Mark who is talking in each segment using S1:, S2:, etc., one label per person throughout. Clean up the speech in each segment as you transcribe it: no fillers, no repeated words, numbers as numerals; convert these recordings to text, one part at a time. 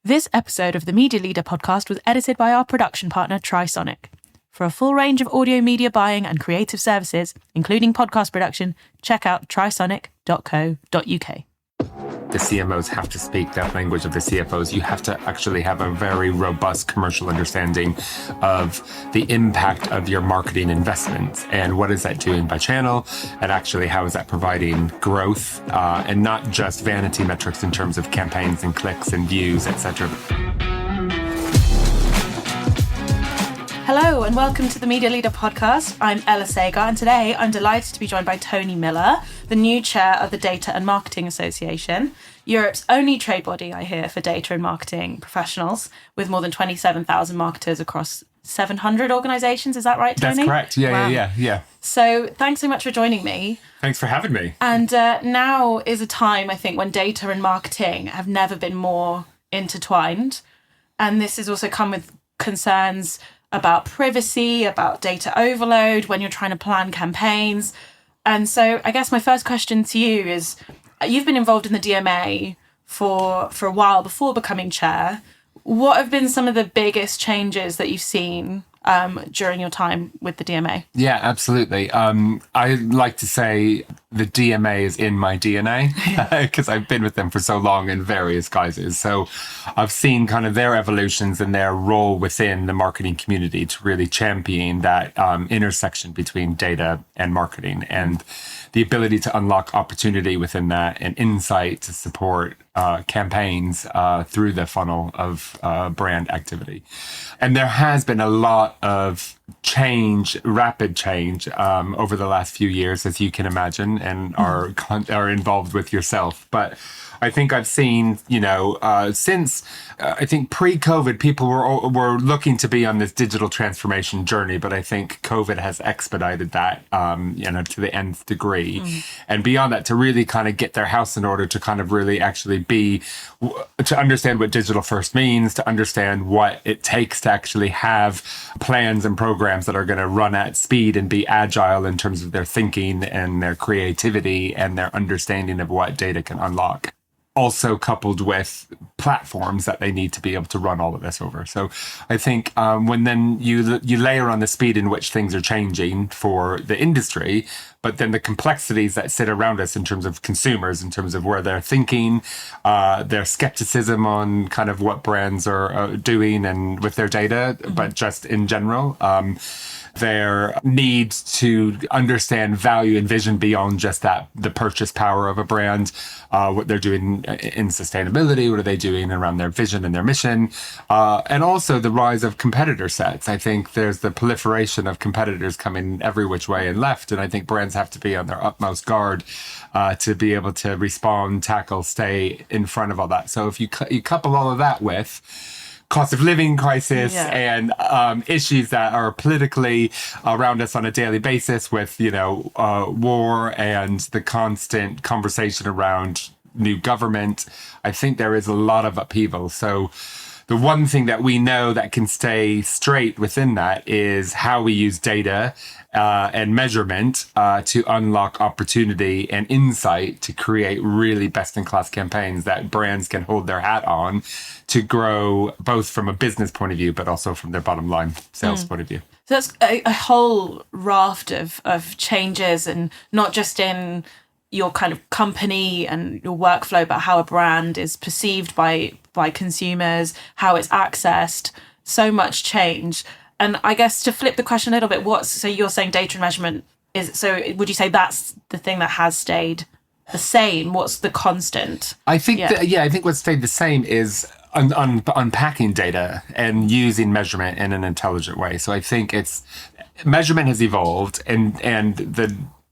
S1: This episode of the Media Leader podcast was edited by our production partner, Trisonic. For a full range of audio media buying and creative services, including podcast production, check out trisonic.co.uk.
S2: The CMOs have to speak that language of the CFOs. You have to actually have a very robust commercial understanding of the impact of your marketing investments and what is that doing by channel, and actually how is that providing growth and not just vanity metrics in terms of campaigns and clicks and views, etc.
S1: Hello and welcome to the Media Leader podcast. I'm Ella Sagar, and today I'm delighted to be joined by Tony Miller, the new chair of the Data and Marketing Association, Europe's only trade body, I hear, for data and marketing professionals, with more than 27,000 marketers across 700 organisations. Is that right, Tony?
S2: That's correct. Yeah.
S1: So thanks so much for joining me.
S2: Thanks for having me.
S1: And now is a time, I think, when data and marketing have never been more intertwined. And this has also come with concerns about privacy, about data overload when you're trying to plan campaigns. And so I guess my first question to you is, you've been involved in the DMA for a while before becoming chair. What have been some of the biggest changes that you've seen during your time with the DMA?
S2: Yeah, absolutely. I like to say the DMA is in my DNA because I've been with them for so long in various guises. So I've seen kind of their evolutions and their role within the marketing community to really champion that intersection between data and marketing, and the ability to unlock opportunity within that and insight to support campaigns through the funnel of brand activity. And there has been a lot of change, rapid change over the last few years, as you can imagine, and are involved with yourself. But I think I've seen, since I think pre-COVID, people were looking to be on this digital transformation journey, but I think COVID has expedited that, to the nth degree. And beyond that, to really kind of get their house in order, to kind of really actually to understand what digital first means, to understand what it takes to actually have plans and programs that are going to run at speed and be agile in terms of their thinking and their creativity and their understanding of what data can unlock. Also coupled with platforms that they need to be able to run all of this over. So I think when then you layer on the speed in which things are changing for the industry, but then the complexities that sit around us in terms of consumers, in terms of where they're thinking, their skepticism on kind of what brands are doing and with their data, but just in general, their need to understand value and vision beyond just that, the purchase power of a brand, what they're doing in sustainability, what are they doing around their vision and their mission, and also the rise of competitor sets. I think there's the proliferation of competitors coming every which way and left, and I think brands have to be on their utmost guard to be able to respond, tackle, stay in front of all that. So if you couple all of that with cost of living crisis and issues that are politically around us on a daily basis with, war and the constant conversation around new government, I think there is a lot of upheaval. So the one thing that we know that can stay straight within that is how we use data and measurement to unlock opportunity and insight to create really best-in-class campaigns that brands can hold their hat on to grow, both from a business point of view, but also from their bottom line sales point of view.
S1: So that's a whole raft of changes, and not just in your kind of company and your workflow, but how a brand is perceived by consumers, how it's accessed, so much change. And I guess to flip the question a little bit, so you're saying data and measurement would you say that's the thing that has stayed the same? What's the constant?
S2: I think I think what's stayed the same is unpacking data and using measurement in an intelligent way. So I think measurement has evolved and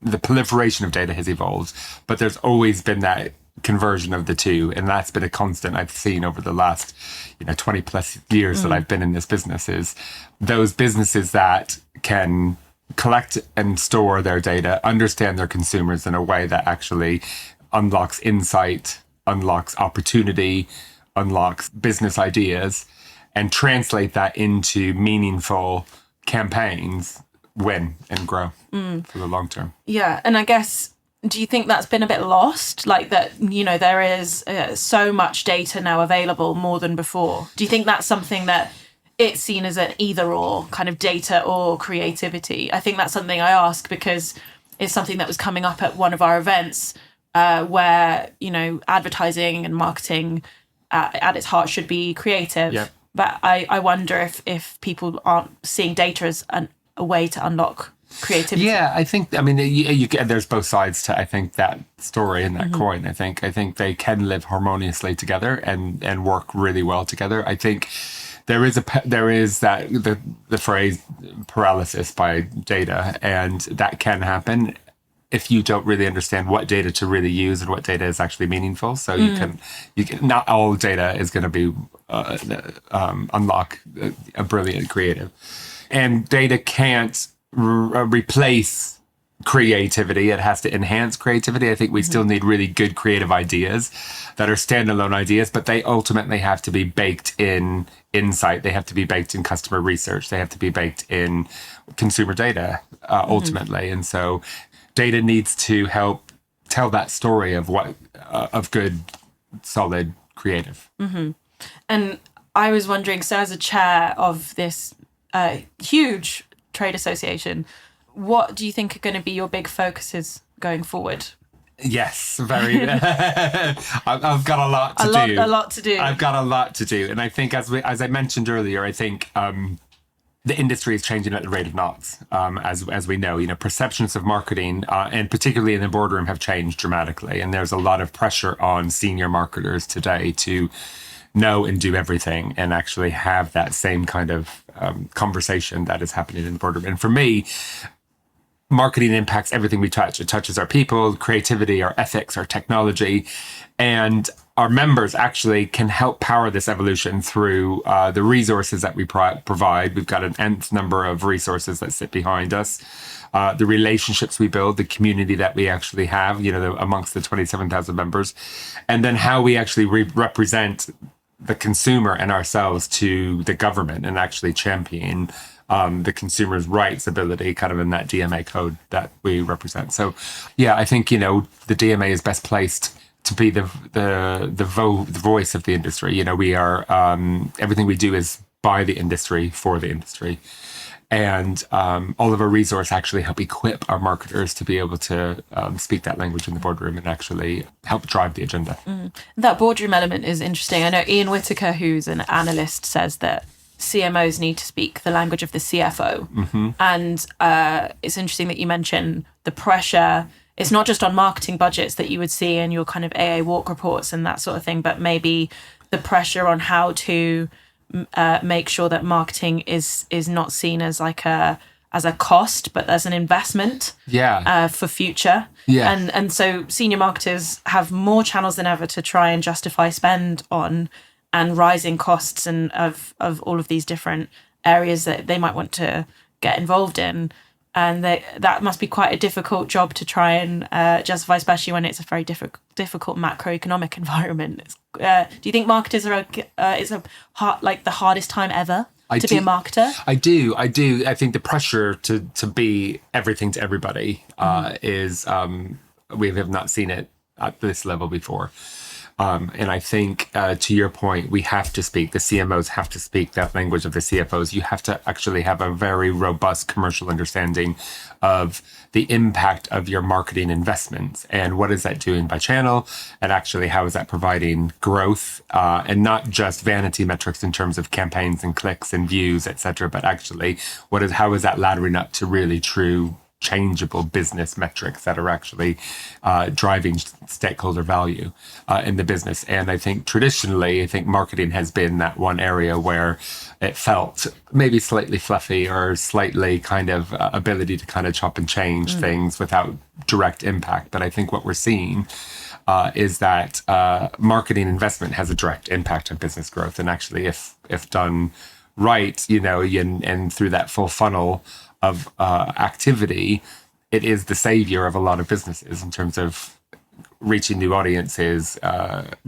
S2: the proliferation of data has evolved, but there's always been that conversion of the two, and that's been a constant I've seen over the last 20 plus years that I've been in this business. Is those businesses that can collect and store their data, understand their consumers in a way that actually unlocks insight, unlocks opportunity, unlocks business ideas, and translate that into meaningful campaigns, win and grow for the long term.
S1: Yeah, and I guess Do you think that's been a bit lost? Like that, there is so much data now available more than before. Do you think that's something that it's seen as an either or, kind of data or creativity? I think that's something I ask because it's something that was coming up at one of our events where, advertising and marketing at its heart should be creative.
S2: Yeah.
S1: But I wonder if people aren't seeing data as a way to unlock creativity.
S2: Yeah, I think, there's both sides to, I think, that story and that coin. I think they can live harmoniously together and work really well together. I think there is that the phrase paralysis by data, and that can happen if you don't really understand what data to really use and what data is actually meaningful. So you can not all data is going to be unlock a brilliant creative, and data can't replace creativity. It has to enhance creativity. I think we still need really good creative ideas that are standalone ideas, but they ultimately have to be baked in insight. They have to be baked in customer research. They have to be baked in consumer data ultimately. And so data needs to help tell that story of what of good, solid creative.
S1: And I was wondering, so as a chair of this huge trade association, what do you think are going to be your big focuses going forward?
S2: Yes, very. I've got a lot to do.
S1: A lot to do.
S2: I've got a lot to do, and I think, as I mentioned earlier, I think the industry is changing at the rate of knots. As we know, perceptions of marketing, and particularly in the boardroom, have changed dramatically, and there's a lot of pressure on senior marketers today to know and do everything and actually have that same kind of conversation that is happening in the boardroom. And for me, marketing impacts everything we touch. It touches our people, creativity, our ethics, our technology, and our members actually can help power this evolution through the resources that we provide. We've got an nth number of resources that sit behind us. The relationships we build, the community that we actually have, amongst the 27,000 members, and then how we actually represent the consumer and ourselves to the government and actually champion the consumer's rights ability, kind of in that DMA code that we represent. So, yeah, I think the DMA is best placed to be the voice of the industry. We are everything we do is by the industry for the industry, and all of our resource actually help equip our marketers to be able to speak that language in the boardroom and actually help drive the agenda.
S1: That boardroom element is interesting. I know Ian Whitaker, who's an analyst, says that CMOs need to speak the language of the CFO. And it's interesting that you mention the pressure. It's not just on marketing budgets that you would see in your kind of AA walk reports and that sort of thing, but maybe the pressure on how to make sure that marketing is not seen as like a cost, but as an investment for future. And so senior marketers have more channels than ever to try and justify spend on, and rising costs and of all of these different areas that they might want to get involved in. And that must be quite a difficult job to try and justify, especially when it's a very difficult macroeconomic environment. Do you think marketers are the hardest time ever to be a marketer?
S2: I do. I think the pressure to be everything to everybody is we have not seen it at this level before. And I think, to your point, the CMOs have to speak that language of the CFOs. You have to actually have a very robust commercial understanding of the impact of your marketing investments and what is that doing by channel, and actually how is that providing growth, and not just vanity metrics in terms of campaigns and clicks and views, et cetera, but actually how is that laddering up to really true changeable business metrics that are actually driving stakeholder value in the business. And I think traditionally, marketing has been that one area where it felt maybe slightly fluffy or slightly kind of ability to kind of chop and change things without direct impact. But I think what we're seeing is that marketing investment has a direct impact on business growth. And actually, if done right, and through that full funnel of activity, it is the savior of a lot of businesses in terms of reaching new audiences,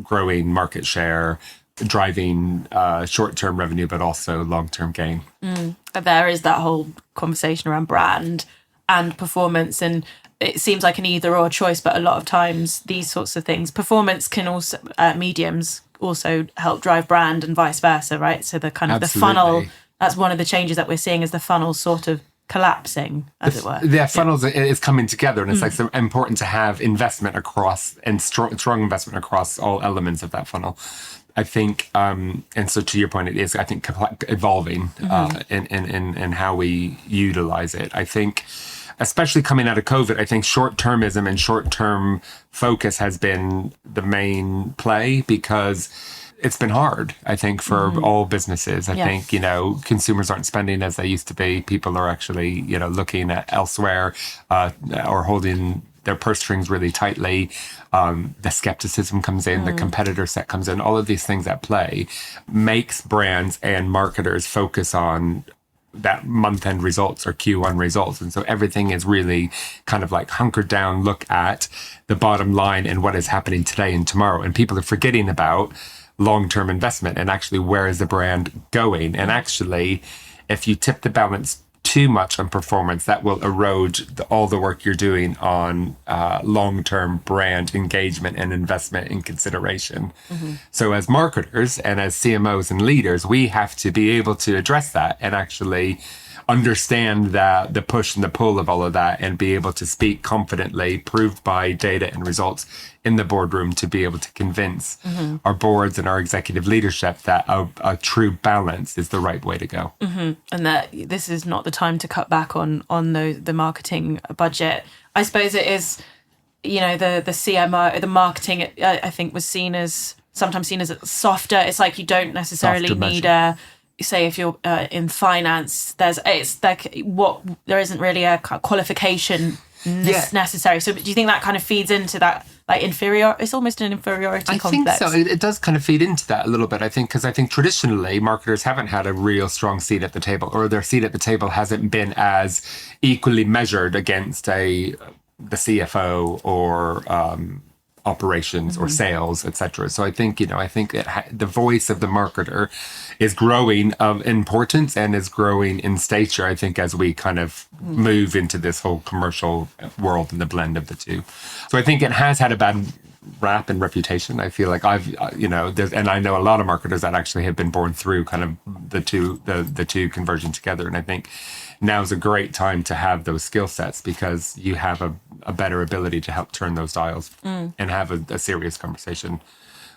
S2: growing market share, driving short-term revenue, but also long-term gain.
S1: There is that whole conversation around brand and performance. And it seems like an either or choice, but a lot of times these sorts of things, performance can also, mediums also help drive brand and vice versa, right? So the kind of
S2: Absolutely.
S1: the funnel, that's one of the changes that we're seeing, is the funnel sort of collapsing, as it were.
S2: The funnels is coming together, and it's like so important to have investment across and strong investment across all elements of that funnel. I think, and so to your point, it is, I think, evolving in how we utilize it. I think, especially coming out of COVID, I think short-termism and short-term focus has been the main play, because it's been hard, I think, for all businesses. I think, consumers aren't spending as they used to be. People are actually, looking at elsewhere or holding their purse strings really tightly. The skepticism comes in, the competitor set comes in, all of these things at play makes brands and marketers focus on that month-end results or Q1 results. And so everything is really kind of like hunkered down, look at the bottom line and what is happening today and tomorrow. And people are forgetting about long-term investment and actually where is the brand going. And actually, if you tip the balance too much on performance, that will erode all the work you're doing on long-term brand engagement and investment in consideration. So as marketers and as CMOs and leaders, we have to be able to address that and actually understand the push and the pull of all of that, and be able to speak confidently, proved by data and results in the boardroom, to be able to convince our boards and our executive leadership that a true balance is the right way to go.
S1: And that this is not the time to cut back on the marketing budget. I suppose it is, the CMO, the marketing, I think was sometimes seen as softer. It's like you don't necessarily need say if you're in finance, there isn't really a qualification necessary. So do you think that kind of feeds into that, like, it's almost an inferiority complex?
S2: I think so. It does kind of feed into that a little bit, I think, because I think traditionally marketers haven't had a real strong seat at the table, or their seat at the table hasn't been as equally measured against the CFO or operations or sales, etc. So I think, the voice of the marketer is growing of importance and is growing in stature, I think, as we kind of move into this whole commercial world and the blend of the two. So I think it has had a bad rap and reputation. I feel like and I know a lot of marketers that actually have been born through kind of the two conversion together. And I think now's a great time to have those skill sets, because you have a better ability to help turn those dials and have a serious conversation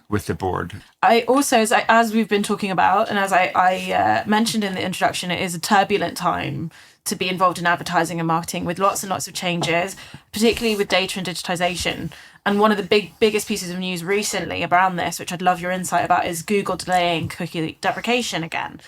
S2: with the board.
S1: I also, as we've been talking about, and as I mentioned in the introduction, it is a turbulent time to be involved in advertising and marketing, with lots and lots of changes, particularly with data and digitization. And one of the biggest pieces of news recently around this, which I'd love your insight about, is Google delaying cookie deprecation again.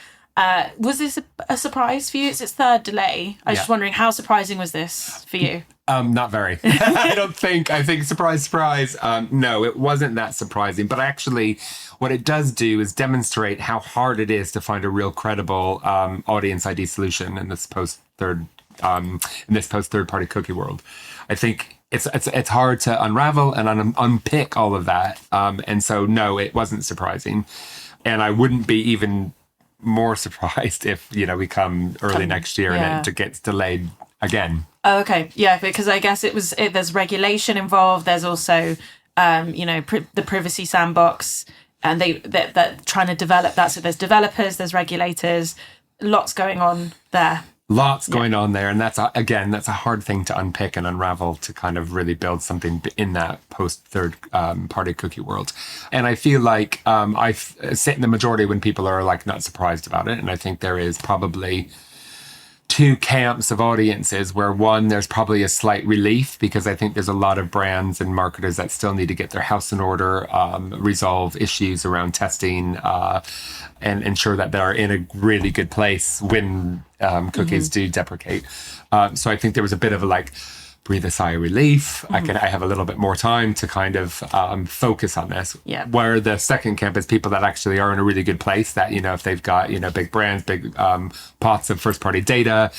S1: Was this a surprise for you? It's its third delay. I was just wondering, how surprising was this for you?
S2: Not very. I think surprise. No, it wasn't that surprising. But actually, what it does do is demonstrate how hard it is to find a real credible audience ID solution in this post third party cookie world. I think it's hard to unravel and unpick all of that. And so, no, it wasn't surprising. And I wouldn't be even more surprised if, we come early next year and it gets delayed again.
S1: Oh, okay. Yeah, because I guess there's regulation involved. There's also, the privacy sandbox, and they're trying to develop that. So there's developers, there's regulators, lots going on there.
S2: Lots going on there. And that's a hard thing to unpick and unravel, to kind of really build something in that post third party cookie world. And I feel like I sit in the majority when people are like not surprised about it. And I think there is probably two camps of audiences, where one, there's probably a slight relief, because I think there's a lot of brands and marketers that still need to get their house in order, resolve issues around testing, and ensure that they're in a really good place when cookies do deprecate. So I think there was a bit of a breathe a sigh of relief. I have a little bit more time to kind of focus on this.
S1: Yeah.
S2: Where the second camp is people that actually are in a really good place, that, if they've got, big brands, big pots of first party data,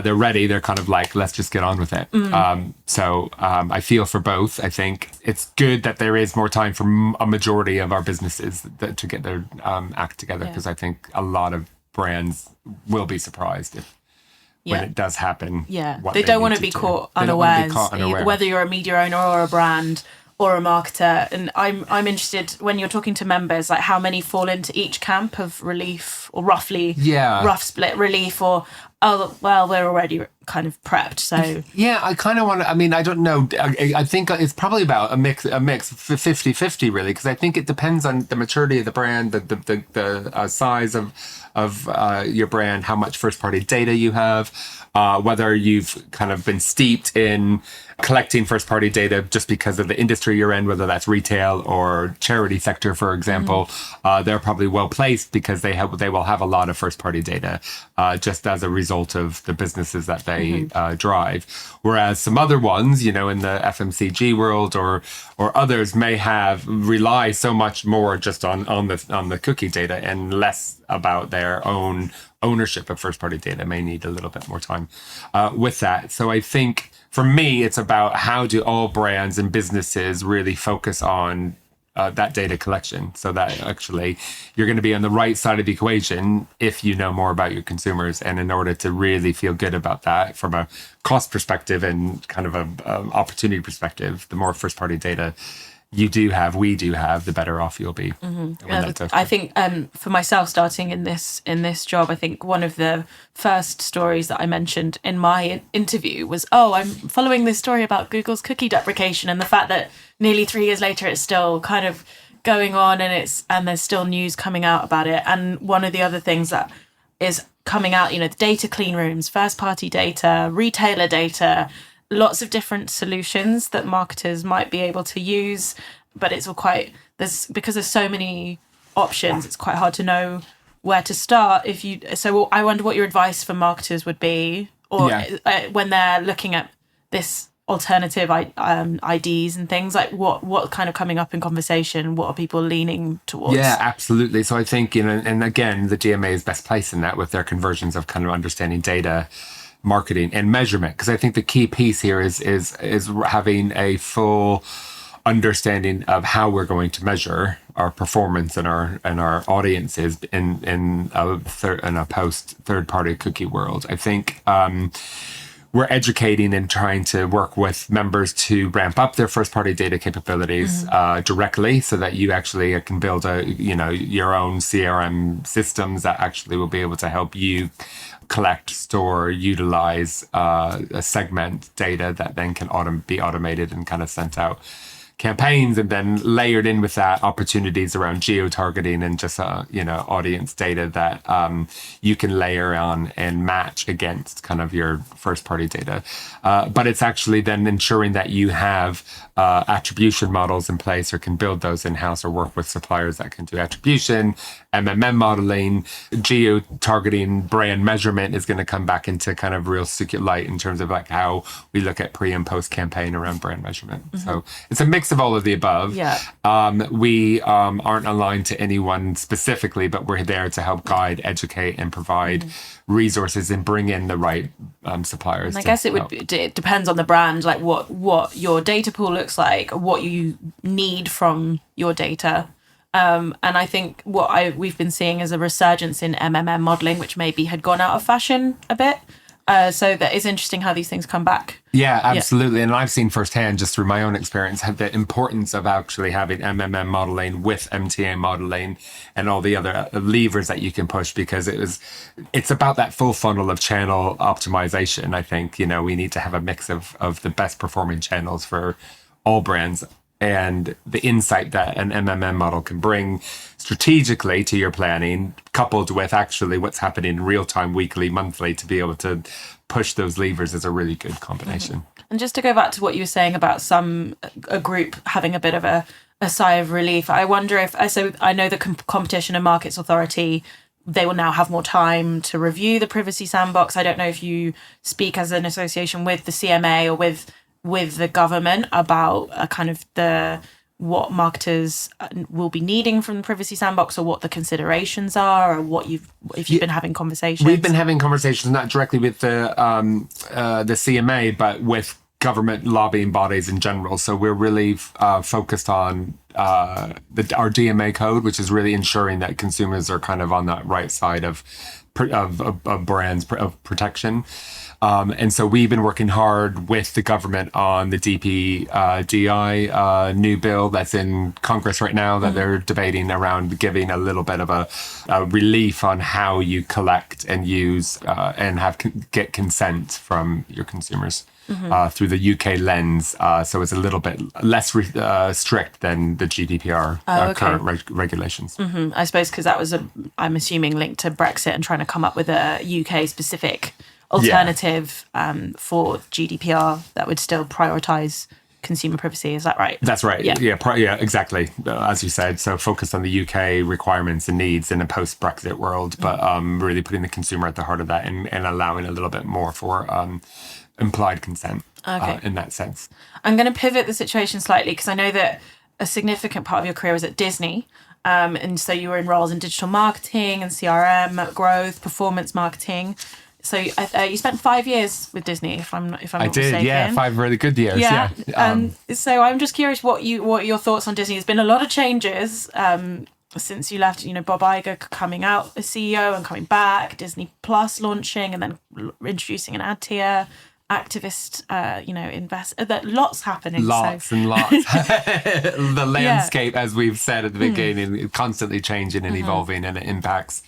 S2: they're ready. They're kind of like, let's just get on with it. So I feel for both. I think it's good that there is more time for a majority of our businesses to get their act together, because I think a lot of brands will be surprised if when it does happen.
S1: Yeah,
S2: what
S1: they don't want
S2: need
S1: to be
S2: do.
S1: caught
S2: They don't wanna be
S1: unawares,
S2: caught unaware.
S1: whether you're a media owner or a brand or a marketer. And I'm interested, when you're talking to members, like how many fall into each camp of relief, or roughly rough split relief, or oh well, we're already kind of prepped. So
S2: yeah, I kind of want to, I mean, I don't know. I think it's probably about a mix 50-50 really, because I think it depends on the maturity of the brand, the size of your brand, how much first party data you have, whether you've kind of been steeped in collecting first party data just because of the industry you're in, whether that's retail or charity sector, for example. They're probably well placed because they will have a lot of first party data just as a result of the businesses that they drive. Whereas some other ones, in the FMCG world or others may rely so much more just on the cookie data and less about their own ownership of first party data, may need a little bit more time with that. So I think for me, it's about how do all brands and businesses really focus on that data collection, so that actually you're going to be on the right side of the equation if you know more about your consumers. And in order to really feel good about that from a cost perspective and kind of a opportunity perspective, the more first party data we do have, the better off you'll be.
S1: I think for myself, starting in this job, I think one of the first stories that I mentioned in my interview was, I'm following this story about Google's cookie deprecation, and the fact that nearly 3 years later it's still kind of going on, and there's still news coming out about it. And one of the other things that is coming out, the data clean rooms, first party data, retailer data, lots of different solutions that marketers might be able to use, but it's all because there's so many options, it's quite hard to know where to start. So I wonder what your advice for marketers would be, or when they're looking at this alternative IDs and things, like what kind of coming up in conversation, what are people leaning towards?
S2: Yeah, absolutely. So I think, and again, the DMA is best placed in that with their conversions of kind of understanding data, marketing, and measurement, because I think the key piece here is having a full understanding of how we're going to measure our performance and our audiences in a post third party cookie world. I think we're educating and trying to work with members to ramp up their first party data capabilities directly, so that you actually can build your own CRM systems that actually will be able to help you collect, store, utilize, segment data that then can be automated and kind of sent out campaigns, and then layered in with that opportunities around geo-targeting and just audience data that you can layer on and match against kind of your first party data. But it's actually then ensuring that you have attribution models in place, or can build those in-house, or work with suppliers that can do attribution, modeling, geo-targeting, brand measurement is going to come back into kind of real light in terms of like how we look at pre and post campaign around brand measurement. So it's a mix of all of the above. We aren't aligned to anyone specifically, but we're there to help guide, educate, and provide resources and bring in the right suppliers.
S1: And I guess it depends on the brand, like what your data pool looks like, what you need from your data. And I think we've been seeing is a resurgence in modeling, which maybe had gone out of fashion a bit. So that is interesting how these things come back.
S2: Yeah, absolutely. And I've seen firsthand, just through my own experience, the importance of actually having modeling with MTA modeling and all the other levers that you can push, because it's about that full funnel of channel optimization. I think, we need to have a mix of the best performing channels for all brands, and the insight that an model can bring strategically to your planning, coupled with actually what's happening in real time, weekly, monthly, to be able to push those levers, is a really good combination.
S1: And just to go back to what you were saying about a group having a bit of a sigh of relief, I wonder if, so I know the Competition and Markets Authority, they will now have more time to review the Privacy Sandbox. I don't know if you speak as an association with the CMA or with the government about kind of what marketers will be needing from the Privacy Sandbox, or what the considerations are, or if you've been having conversations.
S2: We've been having conversations not directly with the CMA, but with government lobbying bodies in general. So we're really focused on our DMA code, which is really ensuring that consumers are kind of on that right side of brands of protection. And so we've been working hard with the government on the DPDI new bill that's in Congress right now that they're debating around giving a little bit of a relief on how you collect and use and get consent from your consumers through the UK lens. So it's a little bit less strict than the GDPR current regulations.
S1: I suppose because that was, I'm assuming, linked to Brexit and trying to come up with a UK specific alternative for GDPR that would still prioritise consumer privacy. Is that right?
S2: That's right. Yeah, exactly. As you said, so focused on the UK requirements and needs in a post-Brexit world, but really putting the consumer at the heart of that and allowing a little bit more for implied consent in that sense.
S1: I'm going to pivot the situation slightly because I know that a significant part of your career was at Disney. And so you were in roles in digital marketing and CRM, growth, performance marketing. So you spent 5 years with Disney, if I'm not mistaken.
S2: I did, yeah, 5 really good years. Yeah.
S1: So I'm just curious what your thoughts on Disney. There's been a lot of changes since you left. You know, Bob Iger coming out as CEO and coming back, Disney Plus launching, and then introducing an ad tier. Activist, invest. Lots happening.
S2: Lots and lots. The landscape, as we've said at the beginning, is constantly changing and evolving, and it impacts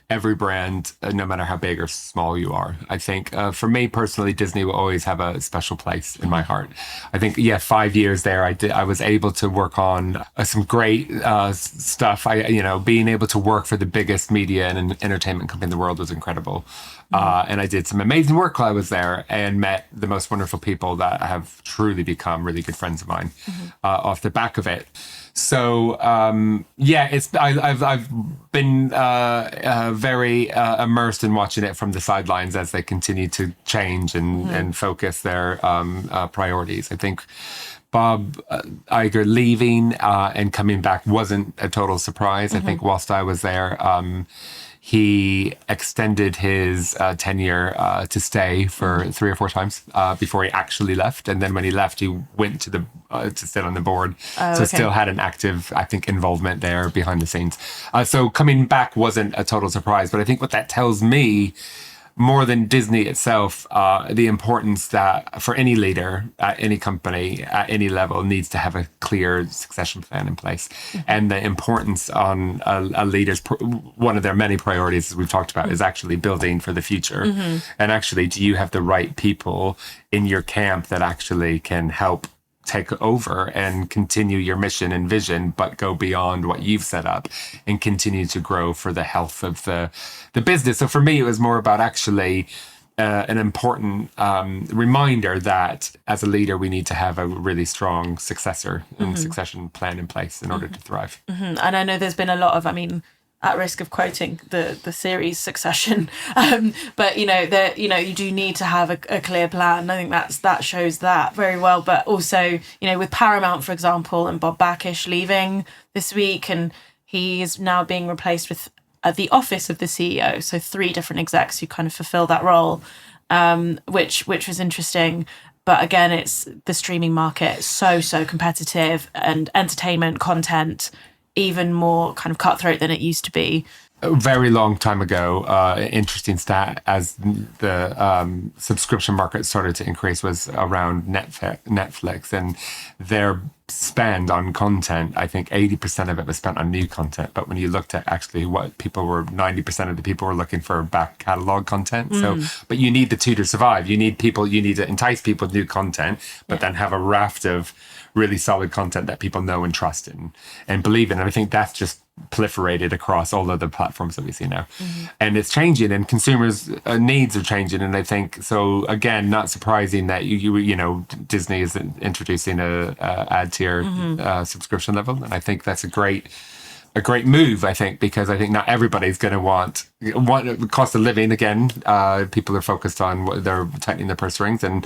S2: every brand, no matter how big or small you are. I think for me personally, Disney will always have a special place in my heart. I think, 5 years there, I was able to work on some great stuff. Being able to work for the biggest media and entertainment company in the world was incredible. And I did some amazing work while I was there and met the most wonderful people that have truly become really good friends of mine off the back of it. So I've been very immersed in watching it from the sidelines as they continue to change and focus their priorities. I think Bob Iger leaving and coming back wasn't a total surprise. I think whilst I was there, he extended his tenure to stay for 3 or 4 times before he actually left. And then when he left, he went to sit on the board. Still had an active, I think, involvement there behind the scenes. So coming back wasn't a total surprise. But I think what that tells me, more than Disney itself, the importance that for any leader at any company at any level needs to have a clear succession plan in place. And the importance on a leader's, one of their many priorities, as we've talked about, is actually building for the future. And actually, do you have the right people in your camp that actually can help take over and continue your mission and vision, but go beyond what you've set up and continue to grow for the health of the business. So for me, it was more about actually an important reminder that as a leader, we need to have a really strong successor and succession plan in place in order to thrive. And
S1: I know there's been a lot of, at risk of quoting the series Succession, but you do need to have a clear plan. I think that shows that very well. But also, with Paramount, for example, and Bob Bakish leaving this week, and he is now being replaced with the office of the CEO. So 3 different execs who kind of fulfill that role, which was interesting. But again, it's the streaming market, so competitive, and entertainment content even more kind of cutthroat than it used to be.
S2: A very long time ago, interesting stat as the subscription market started to increase was around Netflix, and their spend on content, I think 80% of it was spent on new content. But when you looked at actually what 90% of the people were looking for back catalog content. So, but you need the two to survive. You need to entice people with new content, but then have a raft of really solid content that people know and trust and believe in. And I think that's just proliferated across all of the platforms that we see now. And it's changing, and consumers' needs are changing. And I think, so again, not surprising that Disney is introducing a ad tier subscription level. And I think that's a great move, I think, because I think not everybody's going to want cost of living. Again, people are focused on what they're tightening their purse strings and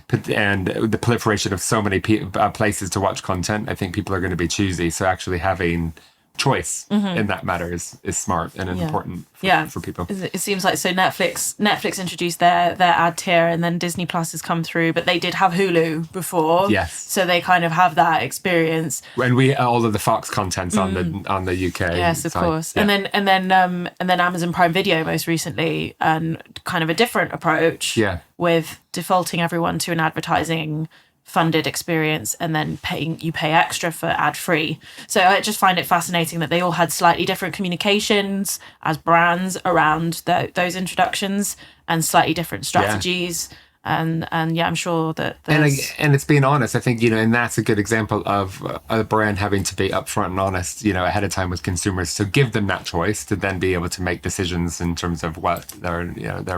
S2: the proliferation of so many places to watch content. I think people are going to be choosy. So actually having choice in that matter is smart and important for people.
S1: It seems like so Netflix introduced their ad tier, and then Disney Plus has come through, but they did have Hulu before.
S2: Yes.
S1: So they kind of have that experience.
S2: When we all of the Fox content's on the UK.
S1: Yes, of
S2: side.
S1: course.
S2: Yeah.
S1: And then Amazon Prime Video most recently, and kind of a different approach with defaulting everyone to an advertising funded experience, and then you pay extra for ad free. So I just find it fascinating that they all had slightly different communications as brands around those introductions, and slightly different strategies. And I'm sure that
S2: and it's being honest. I think, and that's a good example of a brand having to be upfront and honest, ahead of time with consumers, to give them that choice to then be able to make decisions in terms of what their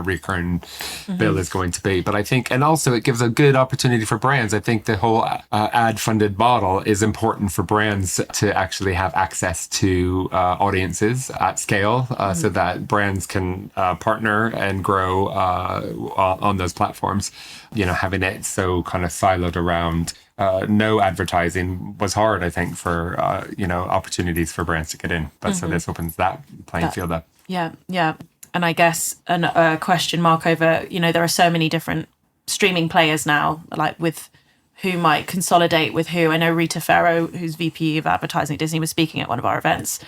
S2: recurring bill is going to be. But I think, and also it gives a good opportunity for brands. I think the whole ad funded model is important for brands to actually have access to audiences at scale, so that brands can partner and grow on those platforms. Having it so kind of siloed around no advertising was hard, I think, for opportunities for brands to get in. But so this opens that playing field up.
S1: Yeah. And I guess a question mark over, there are so many different streaming players now, like with who might consolidate with who. I know Rita Ferro, who's VP of advertising at Disney, was speaking at one of our events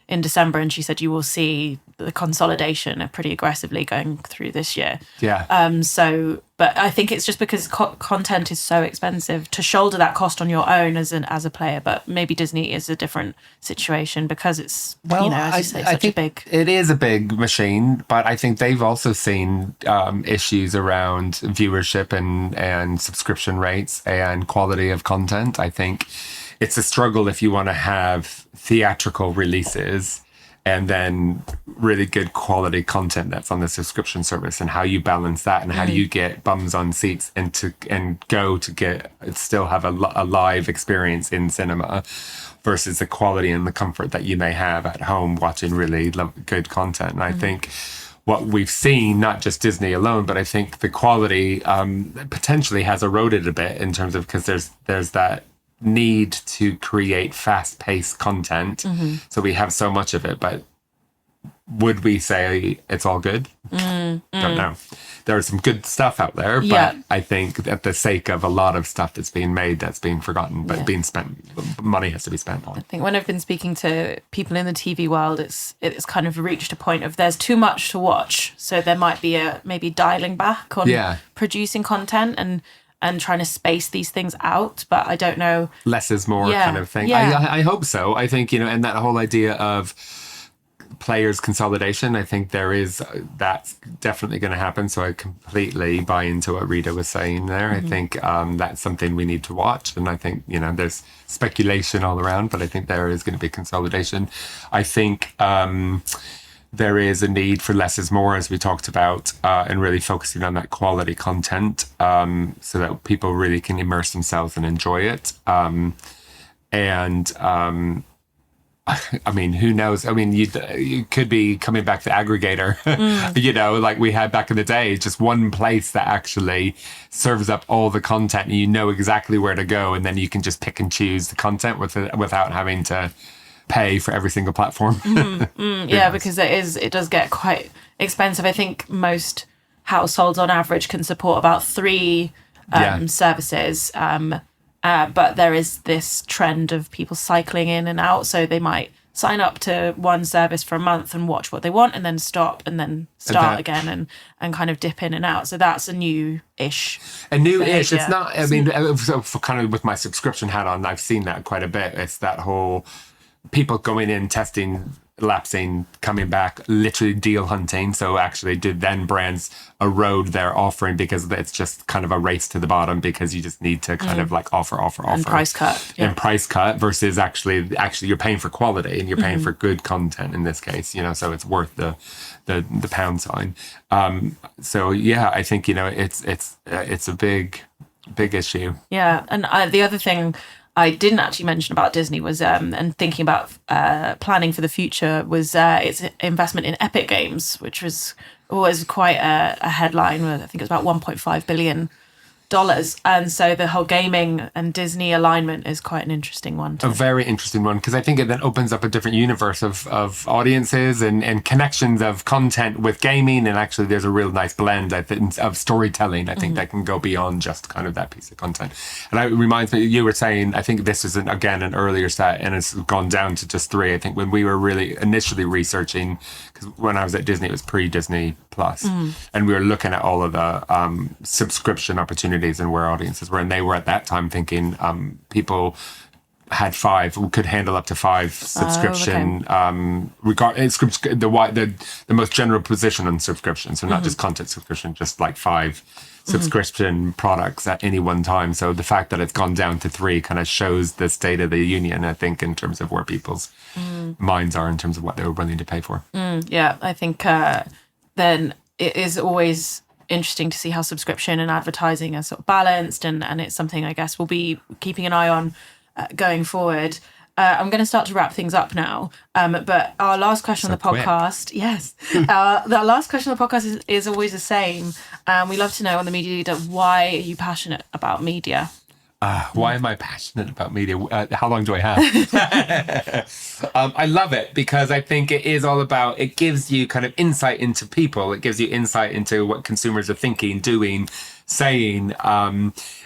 S1: in December, and she said you will see the consolidation pretty aggressively going through this year.
S2: Yeah.
S1: But I think it's just because content is so expensive to shoulder that cost on your own as a player. But maybe Disney is a different situation because it's as you say, such a big.
S2: It is a big machine, but I think they've also seen issues around viewership and subscription rates and quality of content. I think it's a struggle if you want to have theatrical releases and then really good quality content that's on the subscription service, and how you balance that, and how do you get bums on seats and still have a live experience in cinema versus the quality and the comfort that you may have at home watching really good content. And I think what we've seen, not just Disney alone, but I think the quality potentially has eroded a bit in terms of, because there's that need to create fast-paced content. So we have so much of it, but would we say it's all good? Don't know. There is some good stuff out there, but I think at the sake of a lot of stuff that's being made, that's being forgotten, but being spent, money has to be spent on.
S1: I think when I've been speaking to people in the TV world, it's kind of reached a point of there's too much to watch, so there might be maybe dialing back on producing content and trying to space these things out. But I don't know.
S2: Less is more kind of thing. I hope so. I think, and that whole idea of players consolidation, I think that's definitely going to happen. So I completely buy into what Rita was saying there. I think that's something we need to watch. And I think, there's speculation all around, but I think there is going to be consolidation. I think there is a need for less is more, as we talked about, and really focusing on that quality content, so that people really can immerse themselves and enjoy it. I mean, who knows? I mean, you could be coming back to aggregator, like we had back in the day, just one place that actually serves up all the content, and you know exactly where to go, and then you can just pick and choose the content without having to pay for every single platform.
S1: Because it does get quite expensive. I think most households on average can support about 3 services. But there is this trend of people cycling in and out. So they might sign up to one service for a month and watch what they want, and then stop, and then start again and kind of dip in and out. So that's a new-ish.
S2: It's not, I mean, for kind of with my subscription hat on, I've seen that quite a bit. It's that whole people going in, testing, lapsing, coming back, literally deal hunting. So actually did then brands erode their offering because it's just kind of a race to the bottom, because you just need to kind of like offer. And
S1: price cut.
S2: And price cut versus actually you're paying for quality, and you're paying for good content in this case, so it's worth the pound sign. I think, it's a big issue.
S1: Yeah. And the other thing I didn't actually mention about Disney was, and thinking about planning for the future, was its investment in Epic Games, which was always quite a headline. I think it was about $1.5 billion And so the whole gaming and Disney alignment is quite an interesting one.
S2: A very interesting one, because I think it then opens up a different universe of audiences and connections of content with gaming. And actually there's a real nice blend, I think, of storytelling, I think, that can go beyond just kind of that piece of content. And it reminds me, you were saying, I think this is, again, an earlier set, and it's gone down to just 3. I think when we were really initially researching, because when I was at Disney, it was pre-Disney Plus, and we were looking at all of the subscription opportunities and where audiences were, and they were at that time thinking people had 5, could handle up to 5 subscription, the most general position on subscription, so not just content subscription, just like 5 subscription products at any one time. So the fact that it's gone down to 3 kind of shows the state of the union, I think, in terms of where people's minds are in terms of what they were willing to pay for.
S1: Yeah, I think then it is always interesting to see how subscription and advertising are sort of balanced, and it's something I guess we'll be keeping an eye on going forward. I'm going to start to wrap things up now, but our last question on the podcast, the last question on the podcast is always the same. We love to know on the Media Leader, why are you passionate about media?
S2: Why am I passionate about media? How long do I have? I love it because I think it is all about, it gives you kind of insight into people. It gives you insight into what consumers are thinking, doing, saying.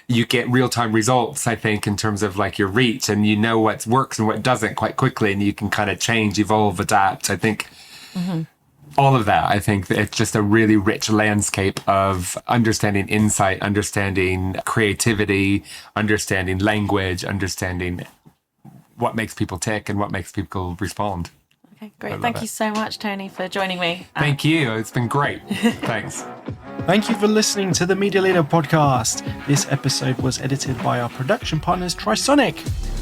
S2: You get real-time results, I think, in terms of like your reach, and you know what works and what doesn't quite quickly, and you can kind of change, evolve, adapt. I think all of that, I think that it's just a really rich landscape of understanding insight, understanding creativity, understanding language, understanding what makes people tick and what makes people respond.
S1: Okay, great. Thank you so much, Tony, for joining me.
S2: Thank you. It's been great. Thanks.
S3: Thank you for listening to the Media Leader podcast. This episode was edited by our production partners, Trisonic.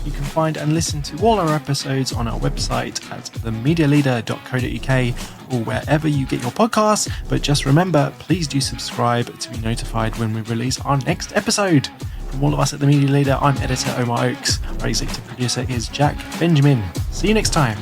S3: You can find and listen to all our episodes on our website at themedialeader.co.uk or wherever you get your podcasts. But just remember, please do subscribe to be notified when we release our next episode. From all of us at The Media Leader, I'm editor Omar Oakes. Our executive producer is Jack Benjamin. See you next time.